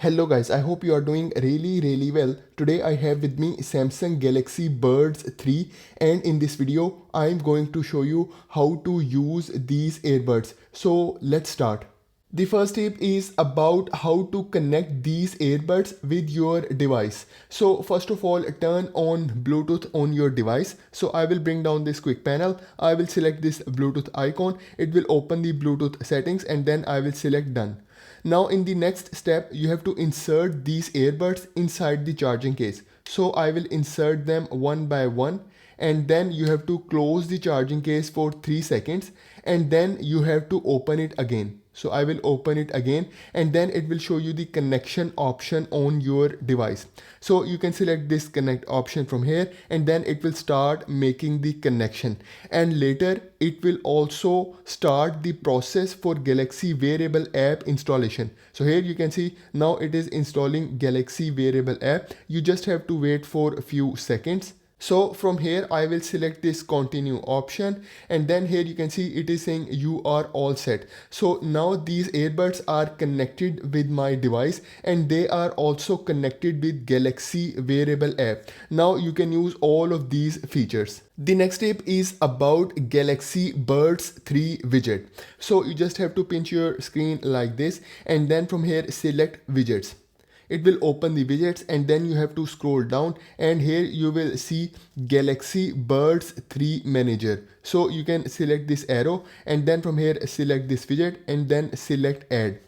Hello guys, I hope you are doing really well. Today I have with me Samsung Galaxy Buds 3 and in this video I am going to show you how to use these earbuds. So let's start. The first tip is about how to connect these earbuds with your device. So first of all, turn on Bluetooth on your device. So I will bring down this quick panel. I will select this Bluetooth icon. It will open the Bluetooth settings and then I will select done. Now in the next step, you have to insert these earbuds inside the charging case. So I will insert them one by one and then you have to close the charging case for 3 seconds and then you have to open it again. So I will open it again and then it will show you the connection option on your device. So you can select this connect option from here and then it will start making the connection, and later it will also start the process for Galaxy wearable app installation. So here you can see now it is installing Galaxy wearable app. You just have to wait for a few seconds. So from here I will select this continue option and then here you can see it is saying you are all set. So now these earbuds are connected with my device and they are also connected with Galaxy wearable app. Now you can use all of these features. The next tip is about Galaxy Buds 3 widget. So you just have to pinch your screen like this and then from here select widgets. It will open the widgets and then you have to scroll down and here you will see Galaxy Buds 3 manager. So you can select this arrow and then from here select this widget and then select add.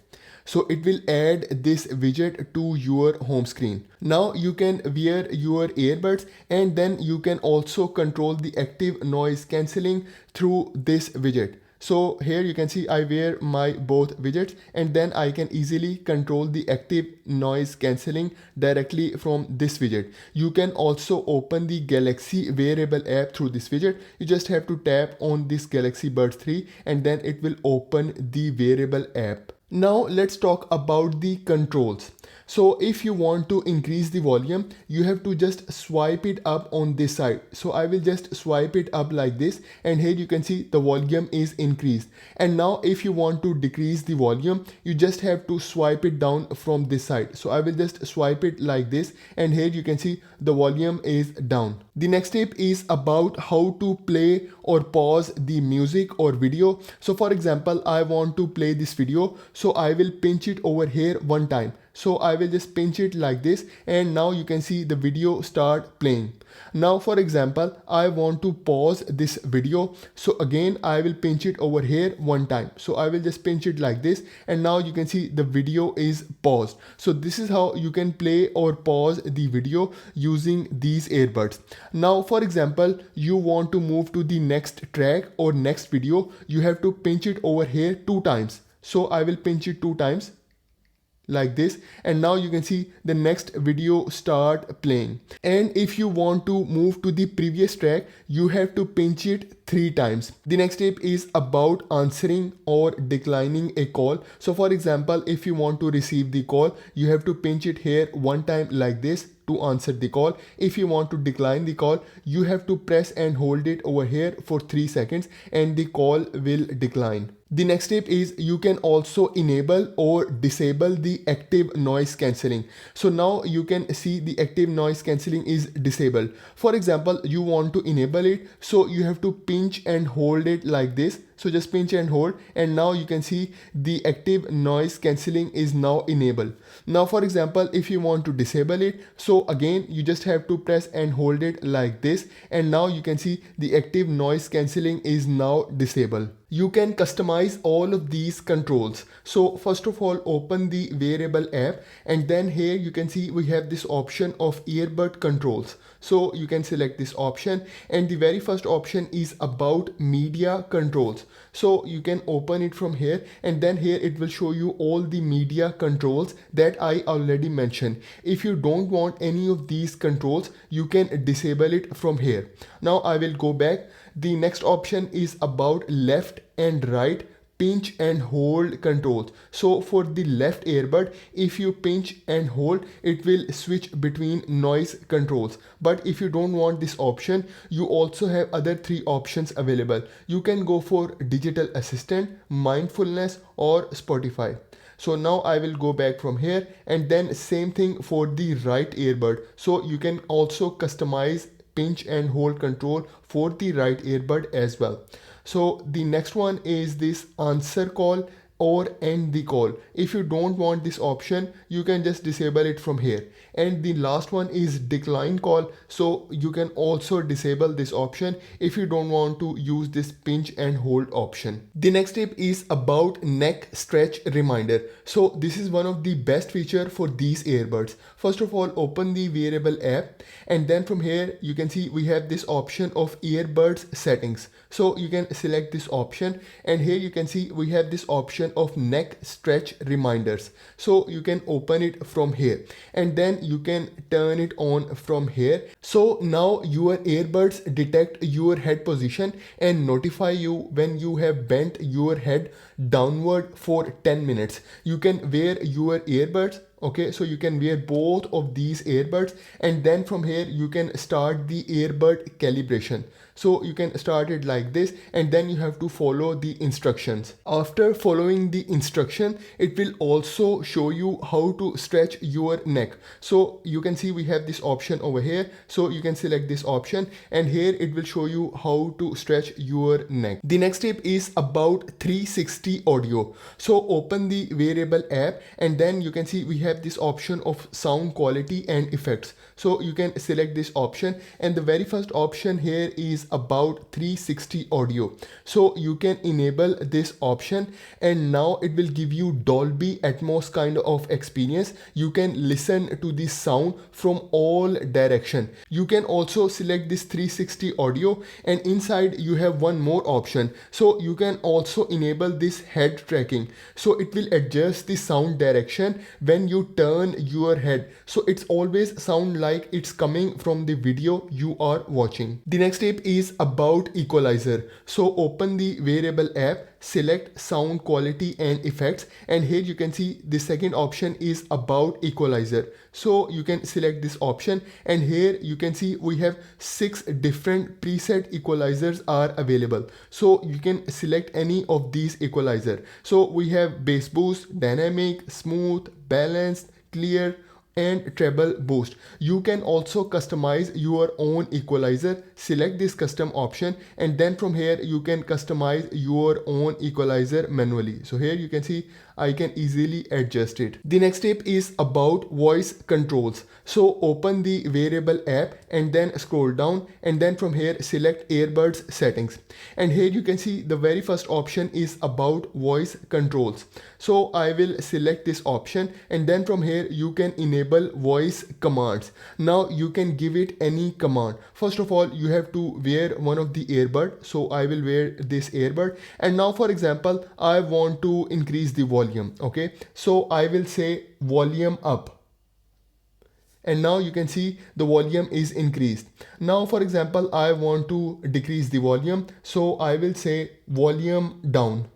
So it will add this widget to your home screen. Now you can wear your earbuds and then you can also control the active noise cancelling through this widget. So here you can see I wear my both widgets and then I can easily control the active noise cancelling directly from this widget. You can also open the Galaxy wearable app through this widget. You just have to tap on this Galaxy Buds 3 and then it will open the wearable app. Now let's talk about the controls. So if you want to increase the volume, you have to just swipe it up on this side. So I will just swipe it up like this and here you can see the volume is increased. And now if you want to decrease the volume, you just have to swipe it down from this side. So I will just swipe it like this and here you can see the volume is down. The next tip is about how to play or pause the music or video. So for example, I want to play this video. So I will pinch it over here one time. So I will just pinch it like this and now you can see the video start playing. Now for example, I want to pause this video. So again, I will pinch it over here one time. So I will just pinch it like this and now you can see the video is paused. So this is how you can play or pause the video using these earbuds. Now for example, you want to move to the next track or next video, you have to pinch it over here 2 times. So I will pinch it 2 times like this and now you can see the next video start playing. And if you want to move to the previous track, you have to pinch it 3 times. The next tip is about answering or declining a call. So for example, if you want to receive the call, you have to pinch it here one time like this to answer the call. If you want to decline the call, you have to press and hold it over here for 3 seconds and the call will decline. The next tip is you can also enable or disable the active noise cancelling. So now you can see the active noise cancelling is disabled. For example, you want to enable it, so you have to pinch and hold it like this. So just pinch and hold and now you can see the active noise cancelling is now enabled. Now for example, if you want to disable it, so again you just have to press and hold it like this and now you can see the active noise cancelling is now disabled. You can customize all of these controls. So first of all, open the wearable app and then here you can see we have this option of earbud controls. So you can select this option and the very first option is about media controls. So you can open it from here and then here it will show you all the media controls that I already mentioned. If you don't want any of these controls, you can disable it from here. Now I will go back. The next option is about left and right pinch and hold controls. So for the left earbud, if you pinch and hold, it will switch between noise controls. But if you don't want this option, you also have other 3 options available. You can go for digital assistant, mindfulness or Spotify. So now I will go back from here, and then same thing for the right earbud. So you can also customize pinch and hold control for the right earbud as well. So the next one is this answer call or end the call. If you don't want this option, you can just disable it from here. And the last one is decline call. So you can also disable this option if you don't want to use this pinch and hold option. The next tip is about neck stretch reminder. So this is one of the best feature for these earbuds. First of all, open the wearable app, and then from here you can see we have this option of earbuds settings. So you can select this option, and here you can see we have this option of neck stretch reminders. So you can open it from here, and then you can turn it on from here. So now your earbuds detect your head position and notify you when you have bent your head downward for 10 minutes. You can wear your earbuds. Okay, so you can wear both of these earbuds, and then from here you can start the earbud calibration. So you can start it like this, and then you have to follow the instructions. After following the instruction, it will also show you how to stretch your neck. So you can see we have this option over here. So you can select this option, and here it will show you how to stretch your neck. The next tip is about 360 audio. So open the wearable app, and then you can see we have this option of sound quality and effects. So you can select this option, and the very first option here is about 360 audio. So you can enable this option, and now it will give you Dolby Atmos kind of experience. You can listen to the sound from all direction. You can also select this 360 audio, and inside you have one more option. So you can also enable this head tracking. So it will adjust the sound direction when you turn your head. So it's always sound like it's coming from the video you are watching. The next tip is about equalizer. So open the wearable app, select sound quality and effects, and here you can see the second option is about equalizer. So you can select this option, and here you can see we have 6 different preset equalizers are available. So you can select any of these equalizer. So we have bass boost, dynamic, smooth, balanced, clear, and treble boost. You can also customize your own equalizer. Select this custom option, and then from here you can customize your own equalizer manually. So here you can see I can easily adjust it. The next tip is about voice controls. So open the wearable app, and then scroll down, and then from here select earbuds settings, and here you can see the very first option is about voice controls. So I will select this option, and then from here you can enable voice commands. Now you can give it any command. First of all, you have to wear one of the earbud. So I will wear this earbud, and now for example I want to increase the volume. Okay, so I will say volume up, and now you can see the volume is increased. Now for example I want to decrease the volume, so I will say volume down.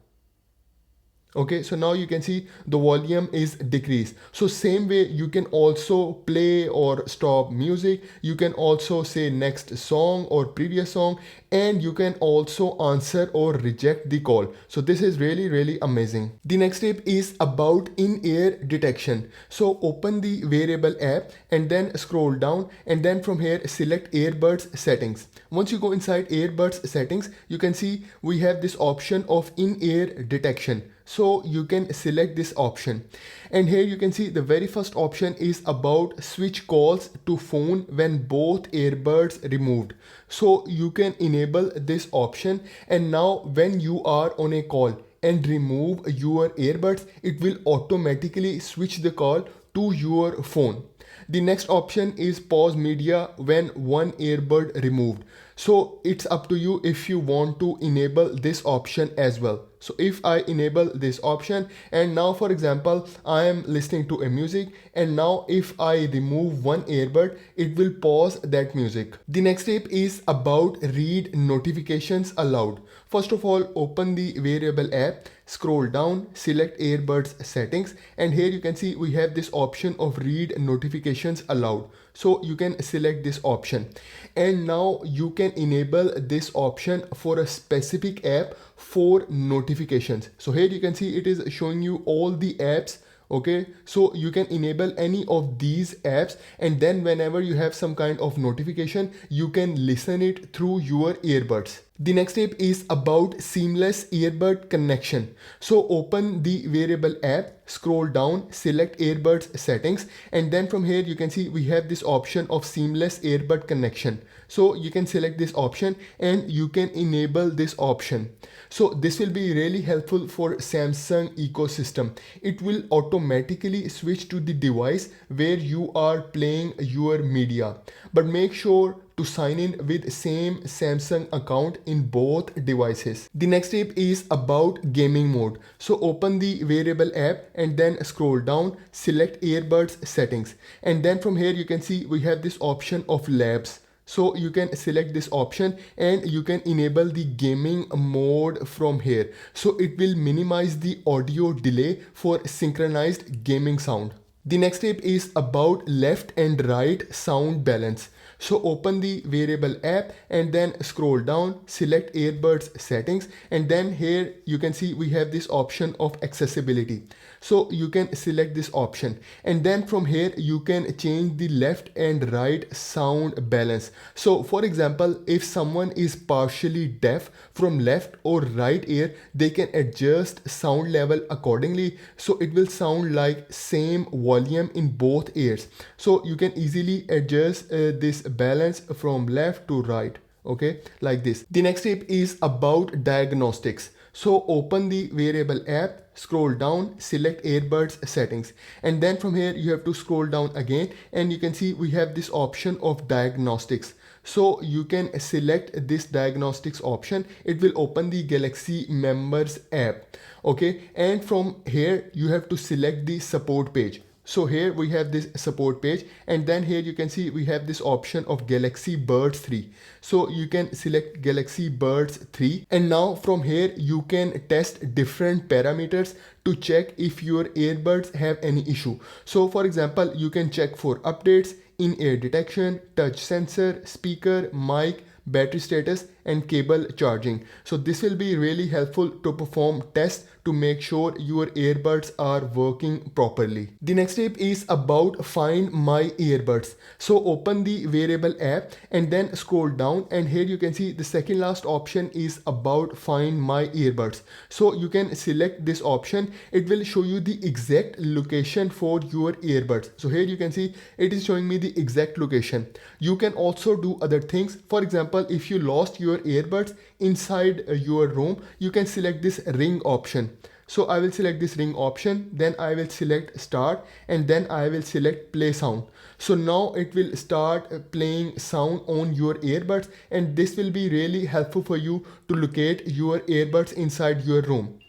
Okay, so now you can see the volume is decreased. So same way you can also play or stop music. You can also say next song or previous song, and you can also answer or reject the call. So this is really amazing. The next tip is about in-ear detection. So open the wearable app, and then scroll down, and then from here select earbuds settings. Once you go inside earbuds settings, you can see we have this option of in-ear detection. So you can select this option, and here you can see the very first option is about switch calls to phone when both earbuds removed. So you can enable this option, and now when you are on a call and remove your earbuds, it will automatically switch the call to your phone. The next option is pause media when one earbud removed. So it's up to you if you want to enable this option as well. So if I enable this option, and now for example I am listening to a music, and now if I remove one earbud, it will pause that music. The next tip is about read notifications aloud. First of all, open the wearable app, scroll down, select earbuds settings, and here you can see we have this option of read notifications aloud. So you can select this option, and now you can enable this option for a specific app for notifications. So here you can see it is showing you all the apps Okay, so you can enable any of these apps, and then whenever you have some kind of notification, you can listen it through your earbuds. The next step is about seamless earbud connection. So open the wearable app, scroll down, select earbuds settings, and then from here you can see we have this option of seamless earbud connection. So you can select this option and you can enable this option. So this will be really helpful for Samsung ecosystem. It will automatically switch to the device where you are playing your media. But make sure to sign in with same Samsung account in both devices. The next step is about gaming mode. So open the wearable app and then scroll down, select earbuds settings. And then from here you can see we have this option of labs. So you can select this option and you can enable the gaming mode from here. So it will minimize the audio delay for synchronized gaming sound. The next step is about left and right sound balance. So open the wearable app and then scroll down, select earbuds settings, and then here you can see we have this option of accessibility. So you can select this option, and then from here you can change the left and right sound balance. So for example, if someone is partially deaf from left or right ear, they can adjust sound level accordingly, so it will sound like same volume in both ears. So you can easily adjust this balance from left to right, okay, like this. The next step is about diagnostics. So open the wearable app, scroll down, select earbuds settings, and then from here you have to scroll down again and you can see we have this option of diagnostics. So you can select this diagnostics option. It will open the Galaxy members app, okay, and from here you have to select the support page. So here we have this support page, and then here you can see we have this option of Galaxy Buds 3. So you can select Galaxy Buds 3, and now from here you can test different parameters to check if your earbuds have any issue. So for example, you can check for updates, in-ear detection, touch sensor, speaker, mic, battery status, and cable charging. So this will be really helpful to perform tests to make sure your earbuds are working properly. The next step is about Find My Earbuds. So open the wearable app and then scroll down, and here you can see the second last option is about Find My Earbuds. So you can select this option. It will show you the exact location for your earbuds. So here you can see it is showing me the exact location. You can also do other things. For example, if you lost your earbuds inside your room, you can select this ring option. So I will select this ring option, then I will select start, and then I will select play sound. So now it will start playing sound on your earbuds, and this will be really helpful for you to locate your earbuds inside your room.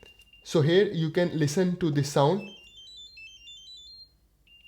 So here you can listen to the sound.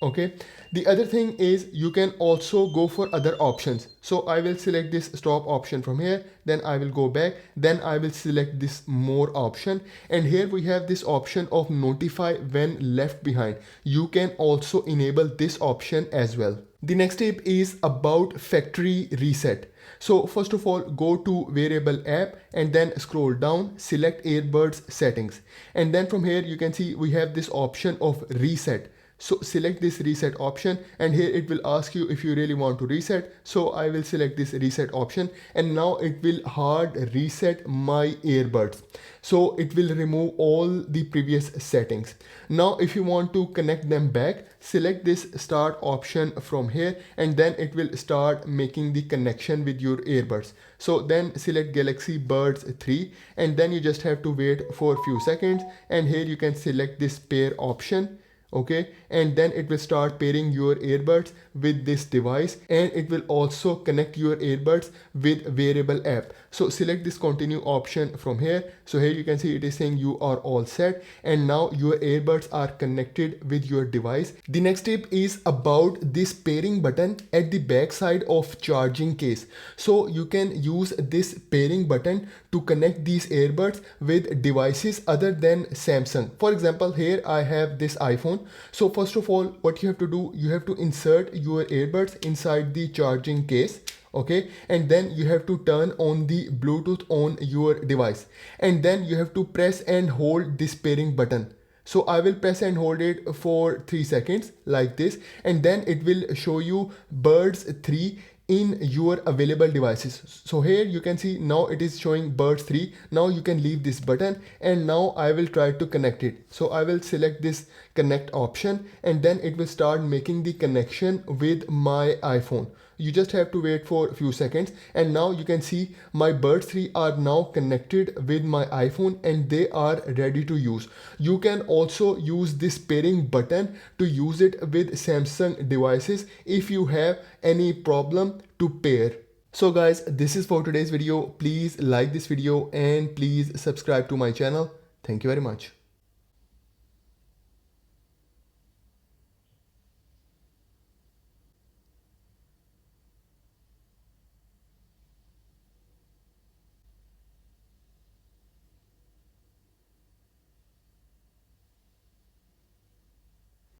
Okay, the other thing is you can also go for other options. So I will select this stop option from here, then I will go back, then I will select this more option, and here we have this option of notify when left behind. You can also enable this option as well. The next step is about factory reset. So first of all, go to wearable app and then scroll down, select earbuds settings, and then from here you can see we have this option of reset. So select this reset option, and here it will ask you if you really want to reset. So I will select this reset option, and now it will hard reset my earbuds. So it will remove all the previous settings. Now if you want to connect them back, select this start option from here, and then it will start making the connection with your earbuds. So then select Galaxy Buds 3, and then you just have to wait for a few seconds, and here you can select this pair option. Okay, and then it will start pairing your earbuds with this device, and it will also connect your earbuds with wearable app. So select this continue option from here. So here you can see it is saying you are all set, and now your earbuds are connected with your device. The next step is about this pairing button at the back side of charging case. So you can use this pairing button to connect these earbuds with devices other than Samsung. For example, here I have this iPhone. So first of all, what you have to do, you have to insert your earbuds inside the charging case. Okay, and then you have to turn on the Bluetooth on your device, and then you have to press and hold this pairing button. So I will press and hold it for 3 seconds like this, and then it will show you Buds 3 in your available devices. So here you can see now it is showing Buds 3. Now you can leave this button, and now I will try to connect it. So I will select this connect option, and then it will start making the connection with my iPhone. You just have to wait for a few seconds, and now you can see my Buds 3 are now connected with my iPhone and they are ready to use. You can also use this pairing button to use it with Samsung devices if you have any problem to pair. So guys, this is for today's video. Please like this video and please subscribe to my channel. Thank you very much.